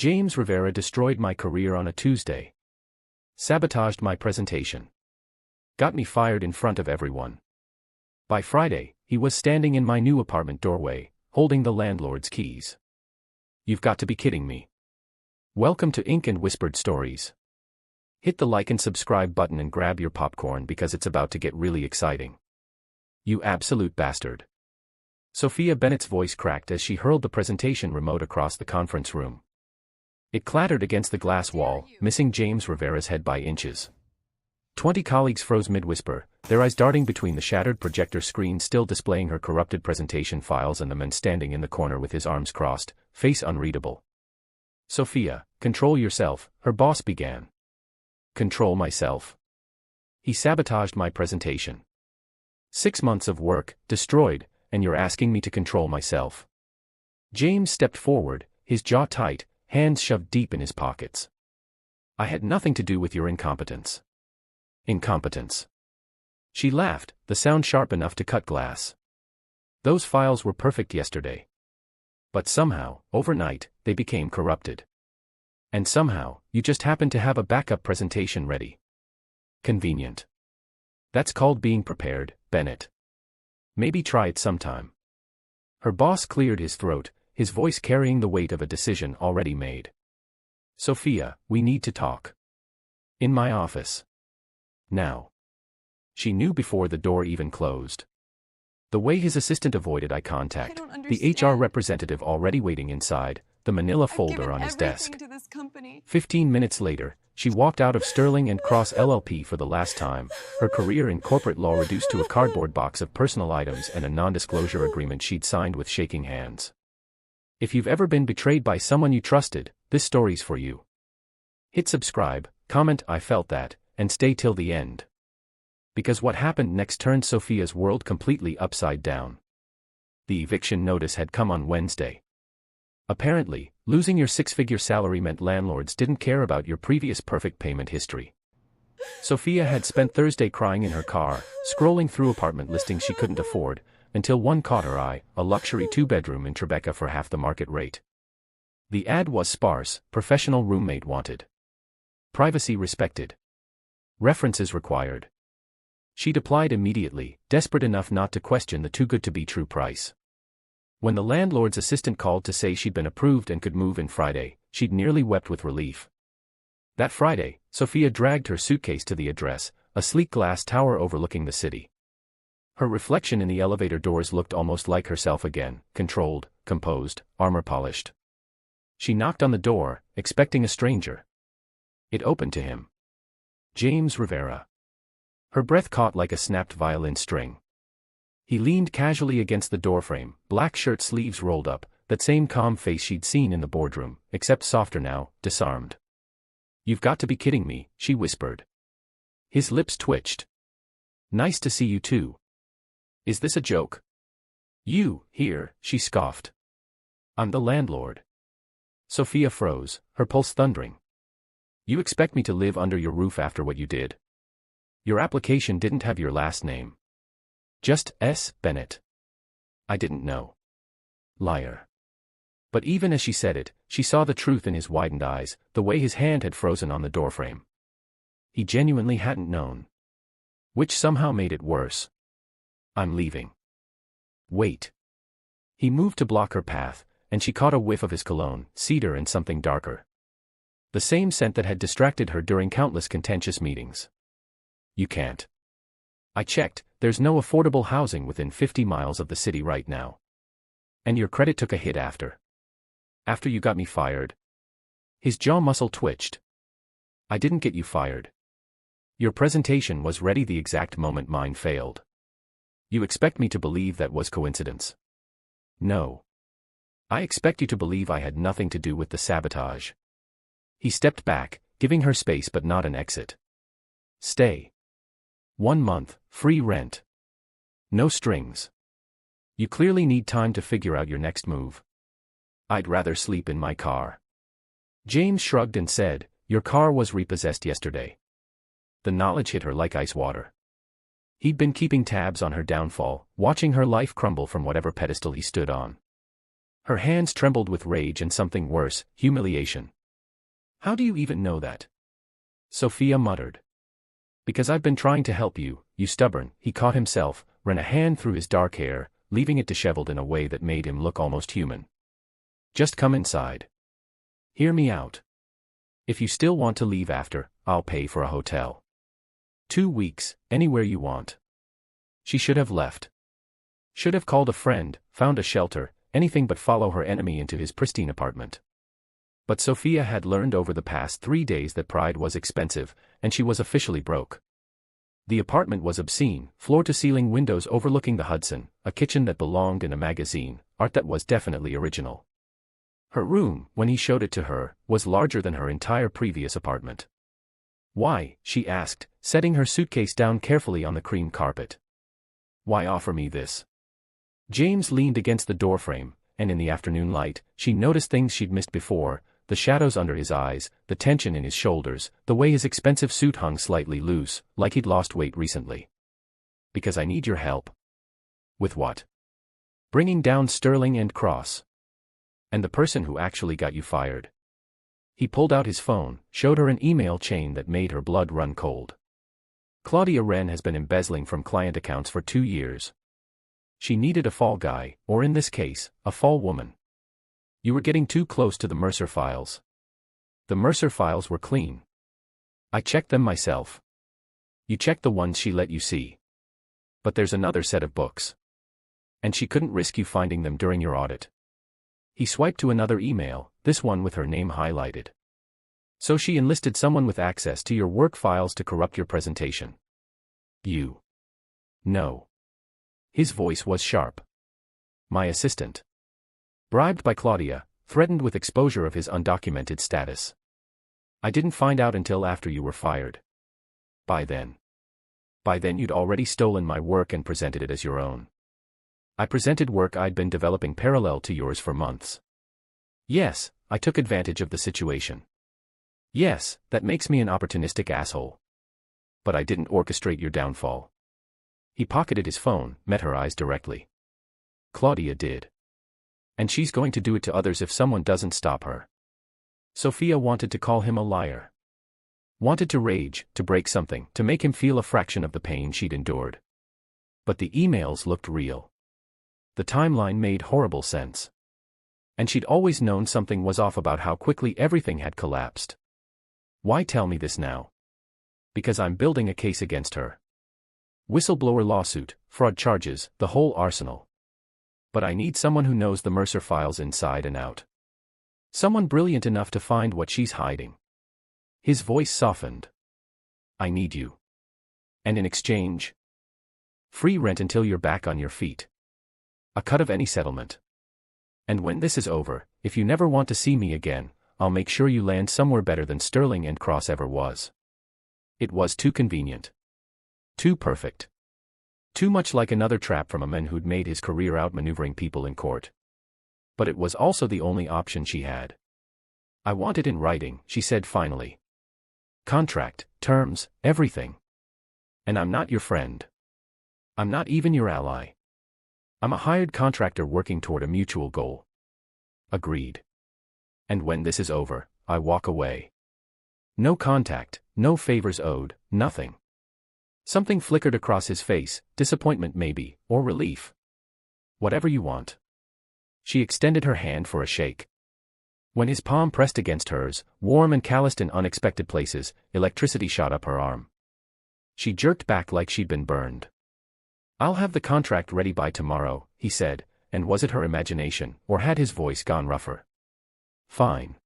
James Rivera destroyed my career on a Tuesday. Sabotaged my presentation. Got me fired in front of everyone. By Friday, he was standing in my new apartment doorway, holding the landlord's keys. You've got to be kidding me. Welcome to Ink and Whispered Stories. Hit the like and subscribe button and grab your popcorn because it's about to get really exciting. You absolute bastard. Sophia Bennett's voice cracked as she hurled the presentation remote across the conference room. It clattered against the glass wall, missing James Rivera's head by inches. 20 colleagues froze mid-whisper, their eyes darting between the shattered projector screen still displaying her corrupted presentation files and the man standing in the corner with his arms crossed, face unreadable. Sophia, control yourself, her boss began. Control myself? He sabotaged my presentation. 6 months of work, destroyed, and you're asking me to control myself. James stepped forward, his jaw tight, hands shoved deep in his pockets. I had nothing to do with your incompetence. Incompetence. She laughed, the sound sharp enough to cut glass. Those files were perfect yesterday. But somehow, overnight, they became corrupted. And somehow, you just happened to have a backup presentation ready. Convenient. That's called being prepared, Bennett. Maybe try it sometime. Her boss cleared his throat, his voice carrying the weight of a decision already made. Sophia, we need to talk. In my office. Now. She knew before the door even closed. The way his assistant avoided eye contact, the HR representative already waiting inside, the manila folder on his desk. 15 minutes later, she walked out of Sterling and Cross LLP for the last time, her career in corporate law reduced to a cardboard box of personal items and a non-disclosure agreement she'd signed with shaking hands. If you've ever been betrayed by someone you trusted, this story's for you. Hit subscribe, comment I felt that, and stay till the end. Because what happened next turned Sophia's world completely upside down. The eviction notice had come on Wednesday. Apparently, losing your 6-figure salary meant landlords didn't care about your previous perfect payment history. Sophia had spent Thursday crying in her car, scrolling through apartment listings she couldn't afford, until one caught her eye, a luxury 2-bedroom in Tribeca for half the market rate. The ad was sparse, professional roommate wanted. Privacy respected. References required. She'd applied immediately, desperate enough not to question the too-good-to-be-true price. When the landlord's assistant called to say she'd been approved and could move in Friday, she'd nearly wept with relief. That Friday, Sophia dragged her suitcase to the address, a sleek glass tower overlooking the city. Her reflection in the elevator doors looked almost like herself again, controlled, composed, armor-polished. She knocked on the door, expecting a stranger. It opened to him. James Rivera. Her breath caught like a snapped violin string. He leaned casually against the doorframe, black shirt sleeves rolled up, that same calm face she'd seen in the boardroom, except softer now, disarmed. You've got to be kidding me, she whispered. His lips twitched. Nice to see you too. Is this a joke? You, here, she scoffed. I'm the landlord. Sophia froze, her pulse thundering. You expect me to live under your roof after what you did? Your application didn't have your last name. Just S. Bennett. I didn't know. Liar. But even as she said it, she saw the truth in his widened eyes, the way his hand had frozen on the doorframe. He genuinely hadn't known. Which somehow made it worse. I'm leaving. Wait. He moved to block her path, and she caught a whiff of his cologne, cedar and something darker. The same scent that had distracted her during countless contentious meetings. You can't. I checked, there's no affordable housing within 50 miles of the city right now. And your credit took a hit after. After you got me fired. His jaw muscle twitched. I didn't get you fired. Your presentation was ready the exact moment mine failed. You expect me to believe that was coincidence? No. I expect you to believe I had nothing to do with the sabotage. He stepped back, giving her space but not an exit. Stay. 1 month, free rent. No strings. You clearly need time to figure out your next move. I'd rather sleep in my car. James shrugged and said, your car was repossessed yesterday. The knowledge hit her like ice water. He'd been keeping tabs on her downfall, watching her life crumble from whatever pedestal he stood on. Her hands trembled with rage and something worse, humiliation. "How do you even know that?" Sophia muttered. "Because I've been trying to help you, you stubborn." He caught himself, ran a hand through his dark hair, leaving it disheveled in a way that made him look almost human. "Just come inside. Hear me out. If you still want to leave after, I'll pay for a hotel. 2 weeks, anywhere you want." She should have left. Should have called a friend, found a shelter, anything but follow her enemy into his pristine apartment. But Sophia had learned over the past 3 days that pride was expensive, and she was officially broke. The apartment was obscene, floor-to-ceiling windows overlooking the Hudson, a kitchen that belonged in a magazine, art that was definitely original. Her room, when he showed it to her, was larger than her entire previous apartment. "Why?" she asked, setting her suitcase down carefully on the cream carpet. "Why offer me this?" James leaned against the doorframe, and in the afternoon light, she noticed things she'd missed before: the shadows under his eyes, the tension in his shoulders, the way his expensive suit hung slightly loose, like he'd lost weight recently. "Because I need your help." "With what?" "Bringing down Sterling and Cross. And the person who actually got you fired." He pulled out his phone, showed her an email chain that made her blood run cold. "Claudia Wren has been embezzling from client accounts for 2 years. She needed a fall guy, or in this case, a fall woman. You were getting too close to the Mercer files." "The Mercer files were clean. I checked them myself." "You checked the ones she let you see. But there's another set of books. And she couldn't risk you finding them during your audit." He swiped to another email, this one with her name highlighted. "So she enlisted someone with access to your work files to corrupt your presentation." "You?" "No." His voice was sharp. "My assistant. Bribed by Claudia, threatened with exposure of his undocumented status. I didn't find out until after you were fired. By then you'd already stolen my work and presented it as your own. I presented work I'd been developing parallel to yours for months. Yes, I took advantage of the situation. Yes, that makes me an opportunistic asshole. But I didn't orchestrate your downfall." He pocketed his phone, met her eyes directly. "Claudia did. And she's going to do it to others if someone doesn't stop her." Sophia wanted to call him a liar. Wanted to rage, to break something, to make him feel a fraction of the pain she'd endured. But the emails looked real. The timeline made horrible sense. And she'd always known something was off about how quickly everything had collapsed. "Why tell me this now?" "Because I'm building a case against her. Whistleblower lawsuit, fraud charges, the whole arsenal. But I need someone who knows the Mercer files inside and out. Someone brilliant enough to find what she's hiding." His voice softened. "I need you. And in exchange? Free rent until you're back on your feet. A cut of any settlement. And when this is over, if you never want to see me again, I'll make sure you land somewhere better than Sterling and Cross ever was." It was too convenient. Too perfect. Too much like another trap from a man who'd made his career outmaneuvering people in court. But it was also the only option she had. "I want it in writing," she said finally. "Contract, terms, everything. And I'm not your friend. I'm not even your ally. I'm a hired contractor working toward a mutual goal." "Agreed. And when this is over, I walk away. No contact, no favors owed, nothing." Something flickered across his face, disappointment maybe, or relief. "Whatever you want." She extended her hand for a shake. When his palm pressed against hers, warm and calloused in unexpected places, electricity shot up her arm. She jerked back like she'd been burned. "I'll have the contract ready by tomorrow," he said, and was it her imagination, or had his voice gone rougher? "Fine.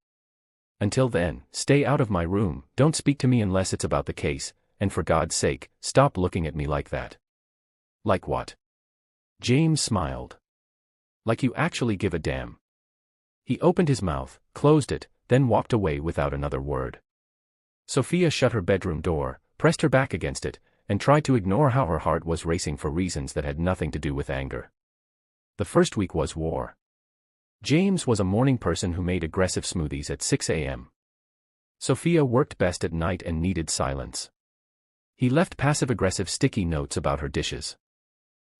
Until then, stay out of my room, don't speak to me unless it's about the case, and for God's sake, stop looking at me like that." "Like what?" James smiled. "Like you actually give a damn." He opened his mouth, closed it, then walked away without another word. Sophia shut her bedroom door, pressed her back against it, and tried to ignore how her heart was racing for reasons that had nothing to do with anger. The first week was war. James was a morning person who made aggressive smoothies at 6 a.m. Sophia worked best at night and needed silence. He left passive-aggressive sticky notes about her dishes.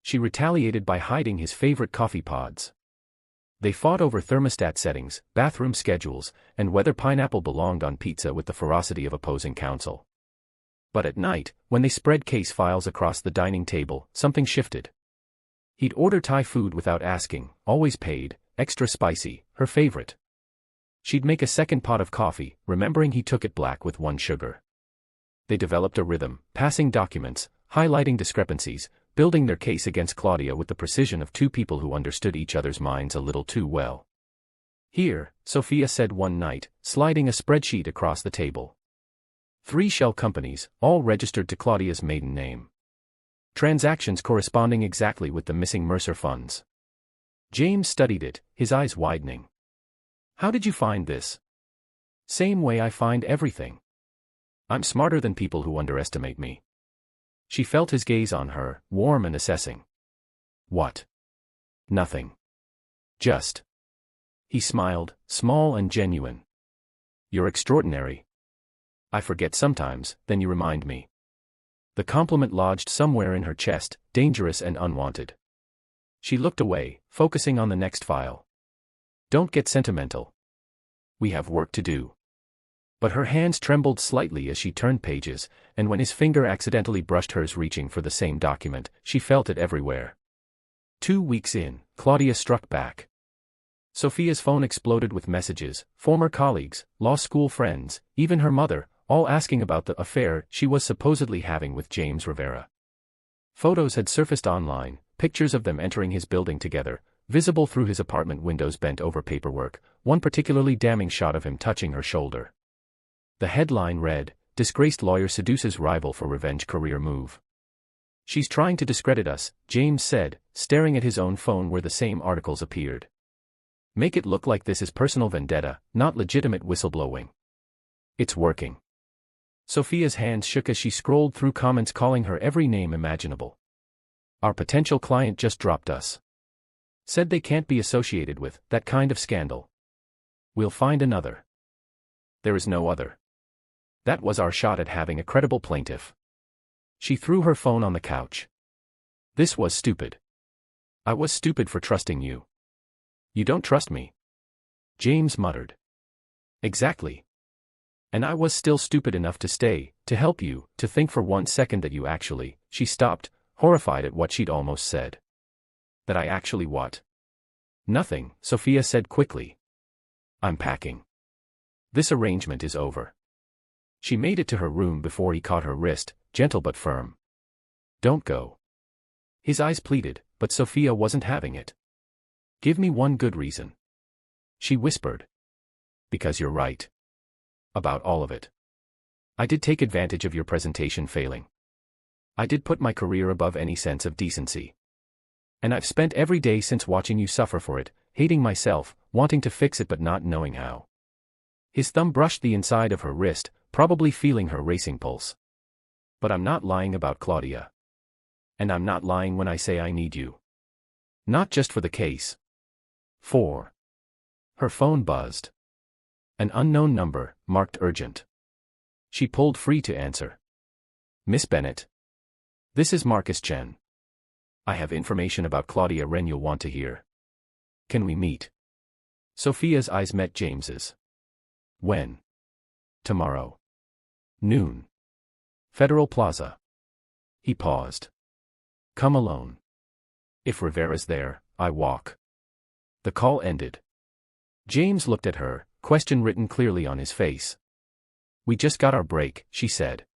She retaliated by hiding his favorite coffee pods. They fought over thermostat settings, bathroom schedules, and whether pineapple belonged on pizza with the ferocity of opposing counsel. But at night, when they spread case files across the dining table, something shifted. He'd order Thai food without asking, always paid, extra spicy, her favorite. She'd make a second pot of coffee, remembering he took it black with 1 sugar. They developed a rhythm, passing documents, highlighting discrepancies, building their case against Claudia with the precision of 2 people who understood each other's minds a little too well. "Here," Sophia said one night, sliding a spreadsheet across the table. 3 shell companies, all registered to Claudia's maiden name. Transactions corresponding exactly with the missing Mercer funds. James studied it, his eyes widening. "How did you find this?" "Same way I find everything. I'm smarter than people who underestimate me." She felt his gaze on her, warm and assessing. "What?" "Nothing. Just." He smiled, small and genuine. "You're extraordinary. I forget sometimes, then you remind me." The compliment lodged somewhere in her chest, dangerous and unwanted. She looked away, focusing on the next file. "Don't get sentimental. We have work to do." But her hands trembled slightly as she turned pages, and when his finger accidentally brushed hers reaching for the same document, she felt it everywhere. 2 weeks in, Claudia struck back. Sophia's phone exploded with messages, former colleagues, law school friends, even her mother, all asking about the affair she was supposedly having with James Rivera. Photos had surfaced online, pictures of them entering his building together, visible through his apartment windows bent over paperwork, one particularly damning shot of him touching her shoulder. The headline read, "Disgraced lawyer seduces rival for revenge career move." "She's trying to discredit us," James said, staring at his own phone where the same articles appeared. "Make it look like this is personal vendetta, not legitimate whistleblowing." "It's working." Sophia's hands shook as she scrolled through comments calling her every name imaginable. "Our potential client just dropped us. Said they can't be associated with that kind of scandal. We'll find another. There is no other. That was our shot at having a credible plaintiff." She threw her phone on the couch. "This was stupid. I was stupid for trusting you." "You don't trust me?" James muttered. "Exactly. And I was still stupid enough to stay, to help you, to think for 1 second that you actually..." She stopped, horrified at what she'd almost said. "That I actually what?" "Nothing," Sophia said quickly. "I'm packing. This arrangement is over." She made it to her room before he caught her wrist, gentle but firm. "Don't go." His eyes pleaded, but Sophia wasn't having it. "Give me one good reason." She whispered. "Because you're right. About all of it. I did take advantage of your presentation failing. I did put my career above any sense of decency. And I've spent every day since watching you suffer for it, hating myself, wanting to fix it but not knowing how." His thumb brushed the inside of her wrist, probably feeling her racing pulse. "But I'm not lying about Claudia. And I'm not lying when I say I need you. Not just for the case. For..." Her phone buzzed. An unknown number, marked urgent. She pulled free to answer. "Miss Bennett. This is Marcus Chen. I have information about Claudia Wren you'll want to hear. Can we meet?" Sophia's eyes met James's. "When?" "Tomorrow. Noon. Federal Plaza." He paused. "Come alone. If Rivera's there, I walk." The call ended. James looked at her, question written clearly on his face. "We just got our break," she said.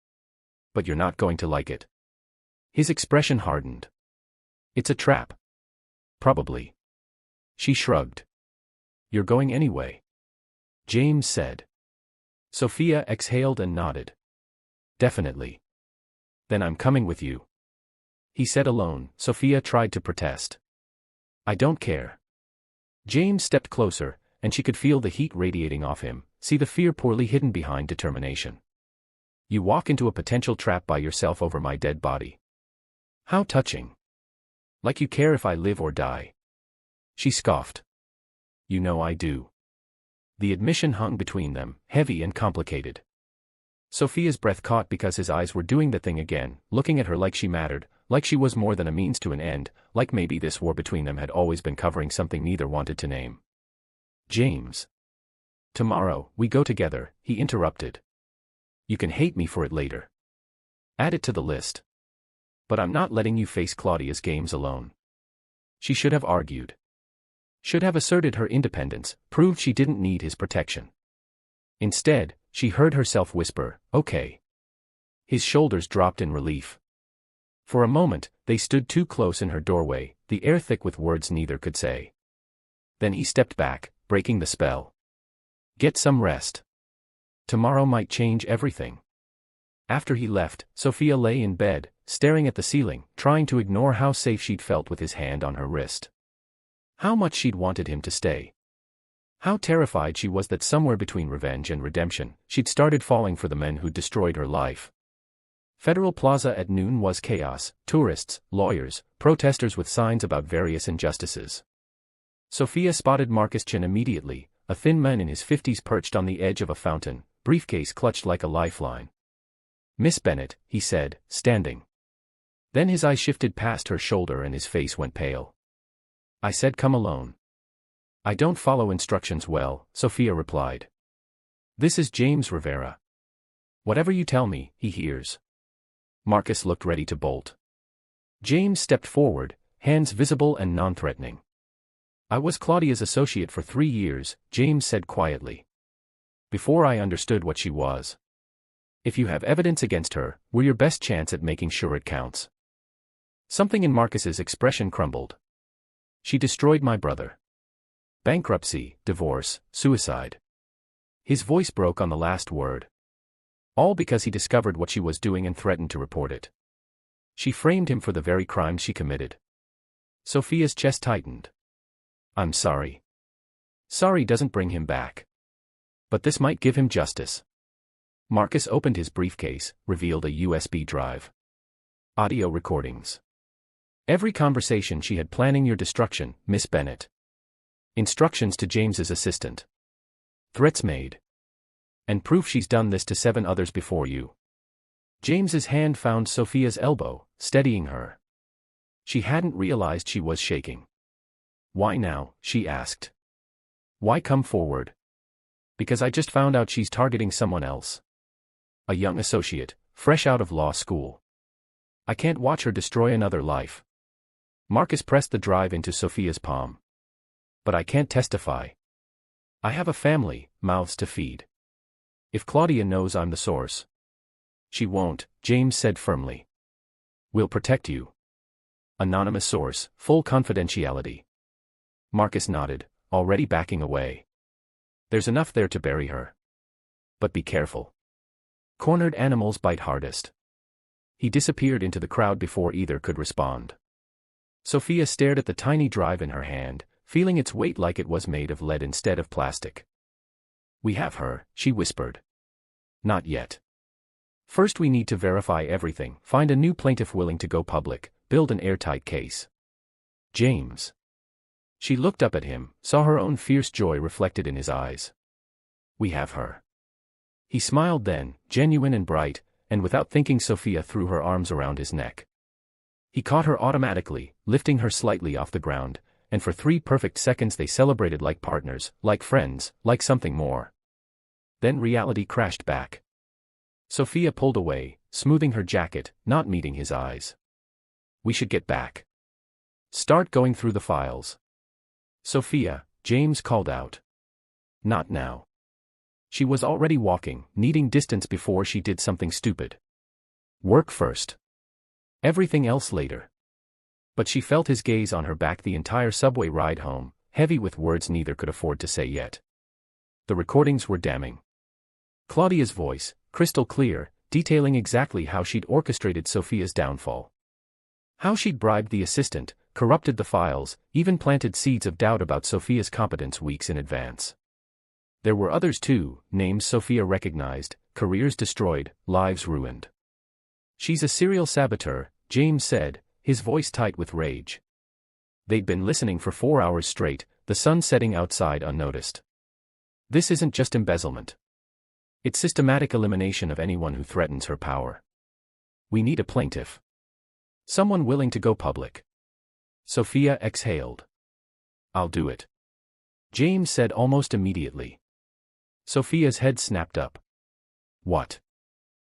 "But you're not going to like it." His expression hardened. "It's a trap." "Probably." She shrugged. "You're going anyway," James said. Sophia exhaled and nodded. "Definitely." "Then I'm coming with you." He said alone. Sophia tried to protest. "I don't care." James stepped closer, and she could feel the heat radiating off him, see the fear poorly hidden behind determination. "You walk into a potential trap by yourself over my dead body. How touching. Like you care if I live or die." She scoffed. "You know I do." The admission hung between them, heavy and complicated. Sophia's breath caught because his eyes were doing the thing again, looking at her like she mattered, like she was more than a means to an end, like maybe this war between them had always been covering something neither wanted to name. James. Tomorrow, we go together, he interrupted. You can hate me for it later. Add it to the list. But I'm not letting you face Claudia's games alone. She should have argued. Should have asserted her independence, proved she didn't need his protection. Instead, she heard herself whisper, "Okay." His shoulders dropped in relief. For a moment, they stood too close in her doorway, the air thick with words neither could say. Then he stepped back, breaking the spell. Get some rest. Tomorrow might change everything. After he left, Sophia lay in bed, staring at the ceiling, trying to ignore how safe she'd felt with his hand on her wrist. How much she'd wanted him to stay. How terrified she was that somewhere between revenge and redemption, she'd started falling for the men who'd destroyed her life. Federal Plaza at noon was chaos, tourists, lawyers, protesters with signs about various injustices. Sophia spotted Marcus Chin immediately, a thin man in his 50s perched on the edge of a fountain, briefcase clutched like a lifeline. "Miss Bennett," he said, standing. Then his eyes shifted past her shoulder and his face went pale. "I said come alone." "I don't follow instructions well," Sophia replied. "This is James Rivera." "Whatever you tell me," he hears. Marcus looked ready to bolt. James stepped forward, hands visible and non-threatening. "I was Claudia's associate for 3 years," James said quietly. "Before I understood what she was. If you have evidence against her, we're your best chance at making sure it counts." Something in Marcus's expression crumbled. "She destroyed my brother. Bankruptcy, divorce, suicide." His voice broke on the last word. All because he discovered what she was doing and threatened to report it. She framed him for the very crimes she committed. Sophia's chest tightened. "I'm sorry." Sorry doesn't bring him back. But this might give him justice. Marcus opened his briefcase, revealed a USB drive. Audio recordings. Every conversation she had planning your destruction, Miss Bennett. Instructions to James's assistant. Threats made. And proof she's done this to 7 others before you. James's hand found Sophia's elbow, steadying her. She hadn't realized she was shaking. "Why now?" she asked. "Why come forward?" "Because I just found out she's targeting someone else. A young associate, fresh out of law school. I can't watch her destroy another life." Marcus pressed the drive into Sophia's palm. "But I can't testify. I have a family, mouths to feed. If Claudia knows I'm the source." "She won't," James said firmly. "We'll protect you. Anonymous source, full confidentiality." Marcus nodded, already backing away. "There's enough there to bury her. But be careful. Cornered animals bite hardest." He disappeared into the crowd before either could respond. Sophia stared at the tiny drive in her hand, feeling its weight like it was made of lead instead of plastic. "We have her," she whispered. "Not yet. First we need to verify everything, find a new plaintiff willing to go public, build an airtight case." "James." She looked up at him, saw her own fierce joy reflected in his eyes. "We have her." He smiled then, genuine and bright, and without thinking Sophia threw her arms around his neck. He caught her automatically, lifting her slightly off the ground, and for 3 perfect seconds they celebrated like partners, like friends, like something more. Then reality crashed back. Sophia pulled away, smoothing her jacket, not meeting his eyes. "We should get back. Start going through the files." "Sophia," James called out. "Not now." She was already walking, needing distance before she did something stupid. Work first. Everything else later. But she felt his gaze on her back the entire subway ride home, heavy with words neither could afford to say yet. The recordings were damning. Claudia's voice, crystal clear, detailing exactly how she'd orchestrated Sophia's downfall. How she'd bribed the assistant, corrupted the files, even planted seeds of doubt about Sophia's competence weeks in advance. There were others too, names Sophia recognized, careers destroyed, lives ruined. "She's a serial saboteur," James said, his voice tight with rage. They'd been listening for 4 hours straight, the sun setting outside unnoticed. "This isn't just embezzlement. It's systematic elimination of anyone who threatens her power. We need a plaintiff. Someone willing to go public. Sophia exhaled. I'll do it. James said almost immediately. Sophia's head snapped up. What?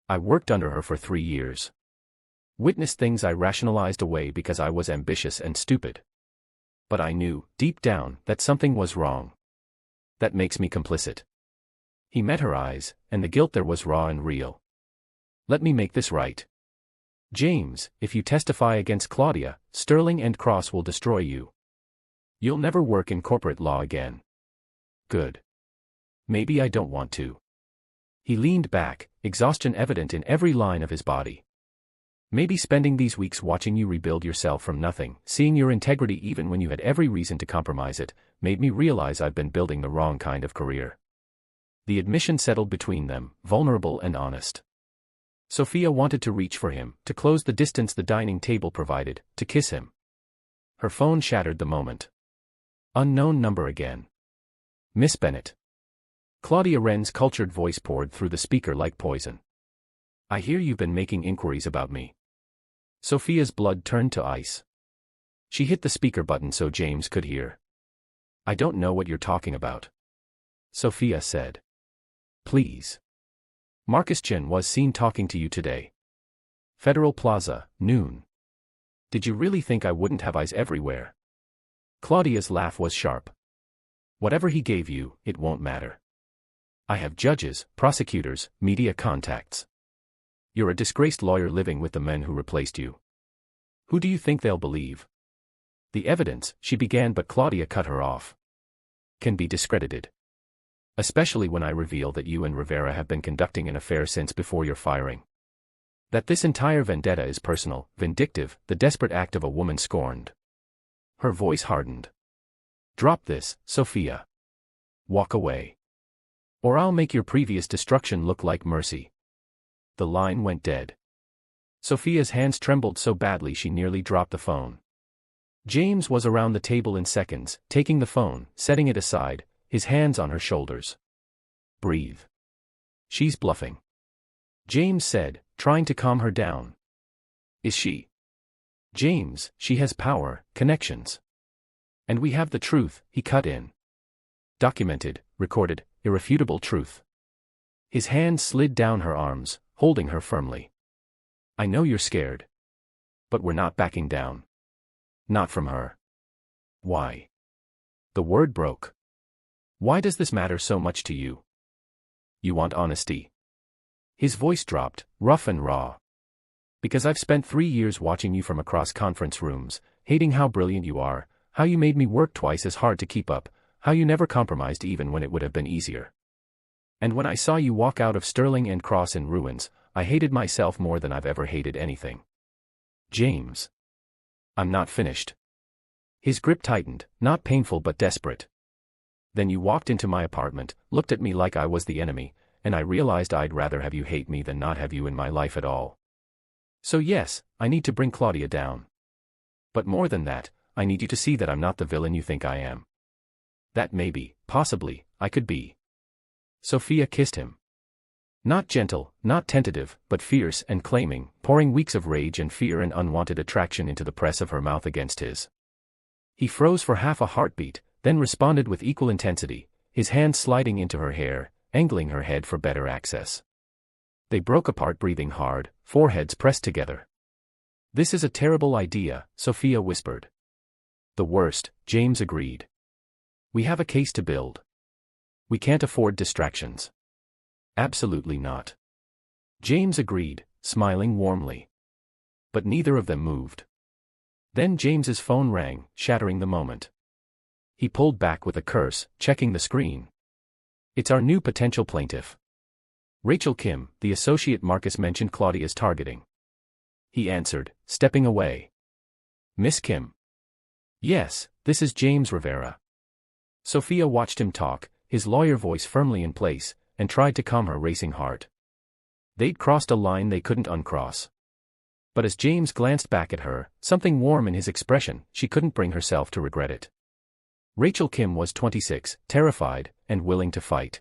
I worked under her for 3 years. Witnessed things I rationalized away because I was ambitious and stupid. But I knew, deep down, that something was wrong. That makes me complicit. He met her eyes, and the guilt there was raw and real. Let me make this right. James, if you testify against Claudia, Sterling and Cross will destroy you. You'll never work in corporate law again. Good. Maybe I don't want to. He leaned back, exhaustion evident in every line of his body. Maybe spending these weeks watching you rebuild yourself from nothing, seeing your integrity even when you had every reason to compromise it, made me realize I've been building the wrong kind of career. The admission settled between them, vulnerable and honest. Sophia wanted to reach for him, to close the distance the dining table provided, to kiss him. Her phone shattered the moment. Unknown number again. Miss Bennett. Claudia Wren's cultured voice poured through the speaker like poison. I hear you've been making inquiries about me. Sophia's blood turned to ice. She hit the speaker button so James could hear. I don't know what you're talking about. Sophia said. Please. Marcus Chen was seen talking to you today. Federal Plaza, noon. Did you really think I wouldn't have eyes everywhere? Claudia's laugh was sharp. Whatever he gave you, it won't matter. I have judges, prosecutors, media contacts. You're a disgraced lawyer living with the men who replaced you. Who do you think they'll believe? The evidence, she began, but Claudia cut her off. Can be discredited. Especially when I reveal that you and Rivera have been conducting an affair since before your firing. That this entire vendetta is personal, vindictive, the desperate act of a woman scorned. Her voice hardened. Drop this, Sophia. Walk away. Or I'll make your previous destruction look like mercy. The line went dead. Sophia's hands trembled so badly she nearly dropped the phone. James was around the table in seconds, taking the phone, setting it aside, his hands on her shoulders. Breathe. She's bluffing. James said, trying to calm her down. Is she? James, she has power, connections. And we have the truth, he cut in. Documented, recorded, irrefutable truth. His hand slid down her arms, holding her firmly. I know you're scared. But we're not backing down. Not from her. Why? The word broke. Why does this matter so much to you? You want honesty. His voice dropped, rough and raw. Because I've spent 3 years watching you from across conference rooms, hating how brilliant you are, how you made me work twice as hard to keep up, how you never compromised even when it would have been easier. And when I saw you walk out of Sterling and Cross in ruins, I hated myself more than I've ever hated anything. James. I'm not finished. His grip tightened, not painful but desperate. Then you walked into my apartment, looked at me like I was the enemy, and I realized I'd rather have you hate me than not have you in my life at all. So yes, I need to bring Claudia down. But more than that, I need you to see that I'm not the villain you think I am. That maybe, possibly, I could be. Sophia kissed him. Not gentle, not tentative, but fierce and claiming, pouring weeks of rage and fear and unwanted attraction into the press of her mouth against his. He froze for half a heartbeat, then responded with equal intensity, his hand sliding into her hair, angling her head for better access. They broke apart, breathing hard, foreheads pressed together. This is a terrible idea, Sophia whispered. The worst, James agreed. We have a case to build. We can't afford distractions. Absolutely not. James agreed, smiling warmly. But neither of them moved. Then James's phone rang, shattering the moment. He pulled back with a curse, checking the screen. It's our new potential plaintiff. Rachel Kim, the associate Marcus mentioned Claudia's targeting. He answered, stepping away. Miss Kim. Yes, this is James Rivera. Sophia watched him talk, his lawyer voice firmly in place, and tried to calm her racing heart. They'd crossed a line they couldn't uncross. But as James glanced back at her, something warm in his expression, she couldn't bring herself to regret it. Rachel Kim was 26, terrified, and willing to fight.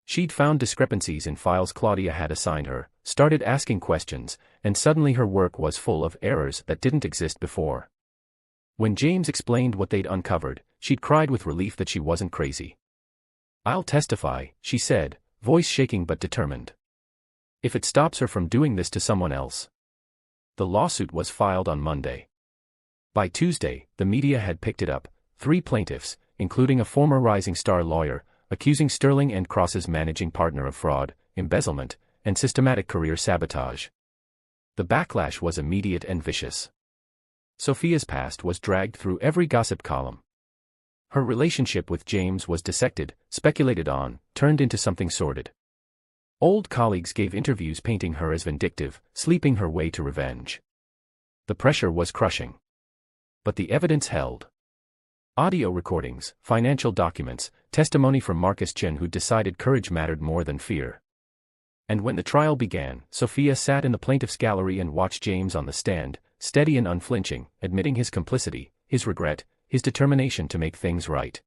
She'd found discrepancies in files Claudia had assigned her, started asking questions, and suddenly her work was full of errors that didn't exist before. When James explained what they'd uncovered, she'd cried with relief that she wasn't crazy. "I'll testify," she said, voice shaking but determined. "If it stops her from doing this to someone else." The lawsuit was filed on Monday. By Tuesday, the media had picked it up. 3 plaintiffs, including a former Rising Star lawyer, accusing Sterling and Cross's managing partner of fraud, embezzlement, and systematic career sabotage. The backlash was immediate and vicious. Sophia's past was dragged through every gossip column. Her relationship with James was dissected, speculated on, turned into something sordid. Old colleagues gave interviews painting her as vindictive, sleeping her way to revenge. The pressure was crushing. But the evidence held. Audio recordings, financial documents, testimony from Marcus Chen, who decided courage mattered more than fear. And when the trial began, Sophia sat in the plaintiff's gallery and watched James on the stand, steady and unflinching, admitting his complicity, his regret, his determination to make things right.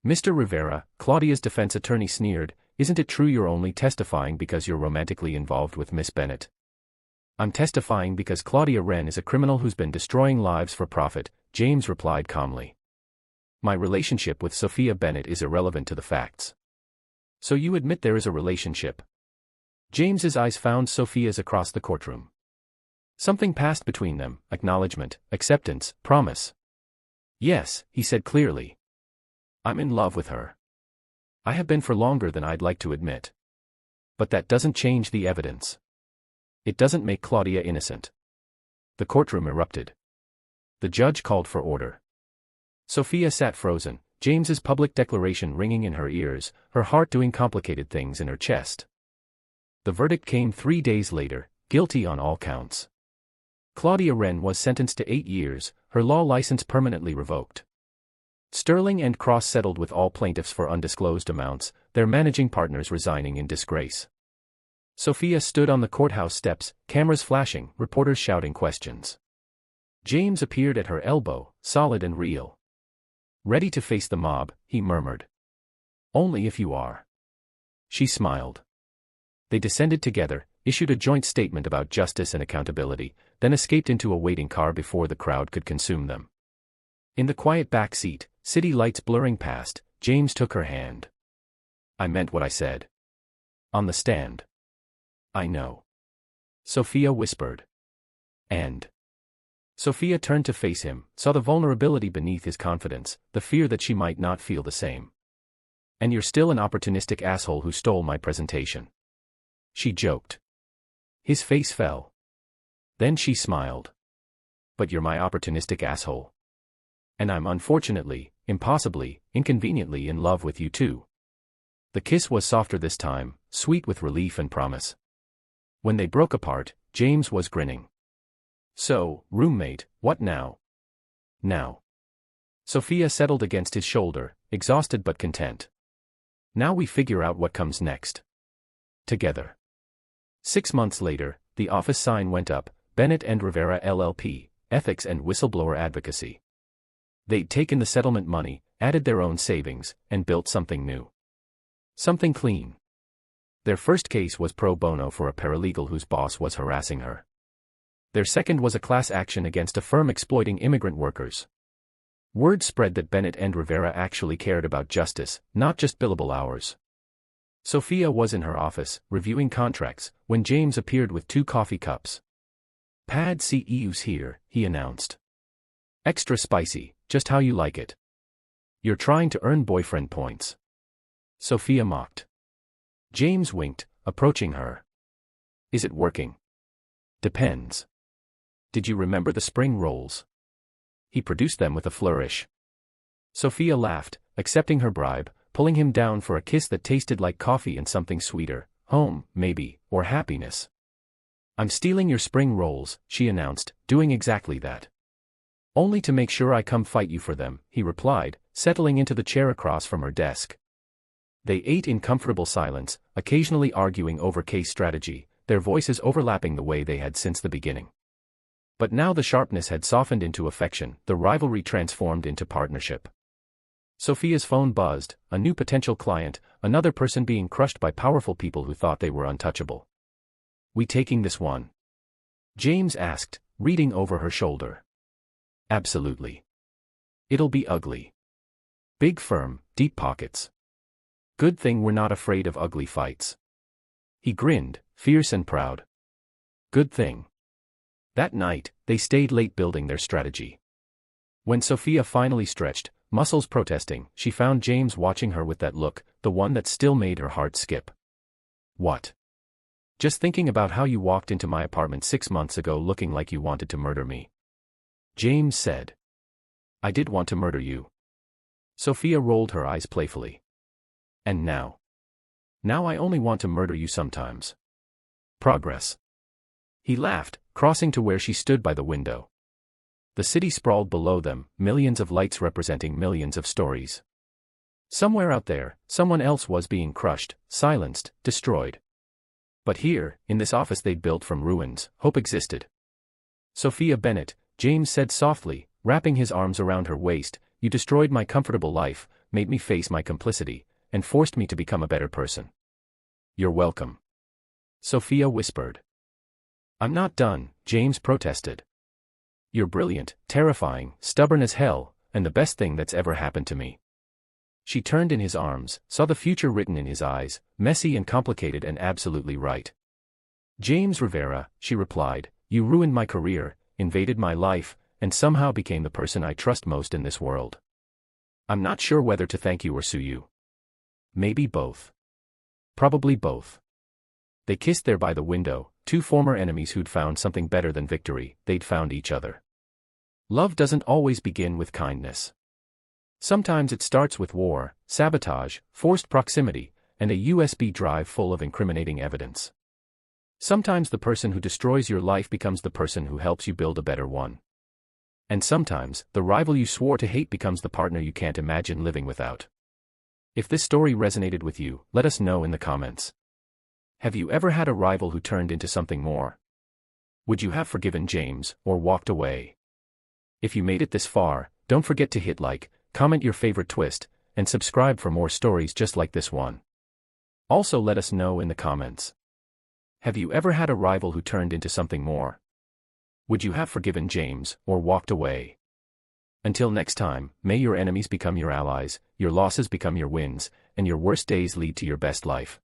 "Mr. Rivera," Claudia's defense attorney sneered, "isn't it true you're only testifying because you're romantically involved with Miss Bennett?" "I'm testifying because Claudia Wren is a criminal who's been destroying lives for profit," James replied calmly. "My relationship with Sophia Bennett is irrelevant to the facts." "So you admit there is a relationship?" James's eyes found Sophia's across the courtroom. Something passed between them, acknowledgement, acceptance, promise. "Yes," he said clearly. "I'm in love with her. I have been for longer than I'd like to admit. But that doesn't change the evidence. It doesn't make Claudia innocent." The courtroom erupted. The judge called for order. Sophia sat frozen, James's public declaration ringing in her ears, her heart doing complicated things in her chest. The verdict came 3 days later, guilty on all counts. Claudia Wren was sentenced to 8 years, her law license permanently revoked. Sterling and Cross settled with all plaintiffs for undisclosed amounts, their managing partners resigning in disgrace. Sophia stood on the courthouse steps, cameras flashing, reporters shouting questions. James appeared at her elbow, solid and real. "Ready to face the mob," he murmured. "Only if you are." She smiled. They descended together, issued a joint statement about justice and accountability, then escaped into a waiting car before the crowd could consume them. In the quiet back seat, city lights blurring past, James took her hand. "I meant what I said." "On the stand." "I know." Sophia whispered. "And?" Sophia turned to face him, saw the vulnerability beneath his confidence, the fear that she might not feel the same. "And you're still an opportunistic asshole who stole my presentation." She joked. His face fell. Then she smiled. "But you're my opportunistic asshole. And I'm unfortunately, impossibly, inconveniently in love with you too." The kiss was softer this time, sweet with relief and promise. When they broke apart, James was grinning. "So, roommate, what now?" "Now." Sophia settled against his shoulder, exhausted but content. "Now we figure out what comes next. Together." 6 months later, the office sign went up, Bennett and Rivera LLP, Ethics and Whistleblower Advocacy. They'd taken the settlement money, added their own savings, and built something new. Something clean. Their first case was pro bono for a paralegal whose boss was harassing her. Their second was a class action against a firm exploiting immigrant workers. Word spread that Bennett and Rivera actually cared about justice, not just billable hours. Sophia was in her office, reviewing contracts, when James appeared with 2 coffee cups. "Pad CEU's here," he announced. "Extra spicy, just how you like it." "You're trying to earn boyfriend points." Sophia mocked. James winked, approaching her. "Is it working?" "Depends. Did you remember the spring rolls?" He produced them with a flourish. Sophia laughed, accepting her bribe, pulling him down for a kiss that tasted like coffee and something sweeter, home, maybe, or happiness. "I'm stealing your spring rolls," she announced, doing exactly that. "Only to make sure I come fight you for them," he replied, settling into the chair across from her desk. They ate in comfortable silence, occasionally arguing over case strategy, their voices overlapping the way they had since the beginning. But now the sharpness had softened into affection, the rivalry transformed into partnership. Sophia's phone buzzed, a new potential client, another person being crushed by powerful people who thought they were untouchable. "We taking this one?" James asked, reading over her shoulder. Absolutely. It'll be ugly. Big firm, deep pockets. Good thing we're not afraid of ugly fights. He grinned, fierce and proud. Good thing. That night, they stayed late building their strategy. When Sophia finally stretched, muscles protesting, she found James watching her with that look, the one that still made her heart skip. What? Just thinking about how you walked into my apartment 6 months ago looking like you wanted to murder me. James said. I did want to murder you. Sophia rolled her eyes playfully. And now? Now I only want to murder you sometimes. Progress. He laughed, crossing to where she stood by the window. The city sprawled below them, millions of lights representing millions of stories. Somewhere out there, someone else was being crushed, silenced, destroyed. But here, in this office they'd built from ruins, hope existed. Sophia Bennett, James said softly, wrapping his arms around her waist, you destroyed my comfortable life, made me face my complicity, and forced me to become a better person. You're welcome. Sophia whispered. I'm not done, James protested. You're brilliant, terrifying, stubborn as hell, and the best thing that's ever happened to me. She turned in his arms, saw the future written in his eyes, messy and complicated and absolutely right. James Rivera, she replied, you ruined my career, invaded my life, and somehow became the person I trust most in this world. I'm not sure whether to thank you or sue you. Maybe both. Probably both. They kissed there by the window, two former enemies who'd found something better than victory, they'd found each other. Love doesn't always begin with kindness. Sometimes it starts with war, sabotage, forced proximity, and a USB drive full of incriminating evidence. Sometimes the person who destroys your life becomes the person who helps you build a better one. And sometimes, the rival you swore to hate becomes the partner you can't imagine living without. If this story resonated with you, let us know in the comments. Have you ever had a rival who turned into something more? Would you have forgiven James, or walked away? If you made it this far, don't forget to hit like, comment your favorite twist, and subscribe for more stories just like this one. Also let us know in the comments. Have you ever had a rival who turned into something more? Would you have forgiven James, or walked away? Until next time, may your enemies become your allies, your losses become your wins, and your worst days lead to your best life.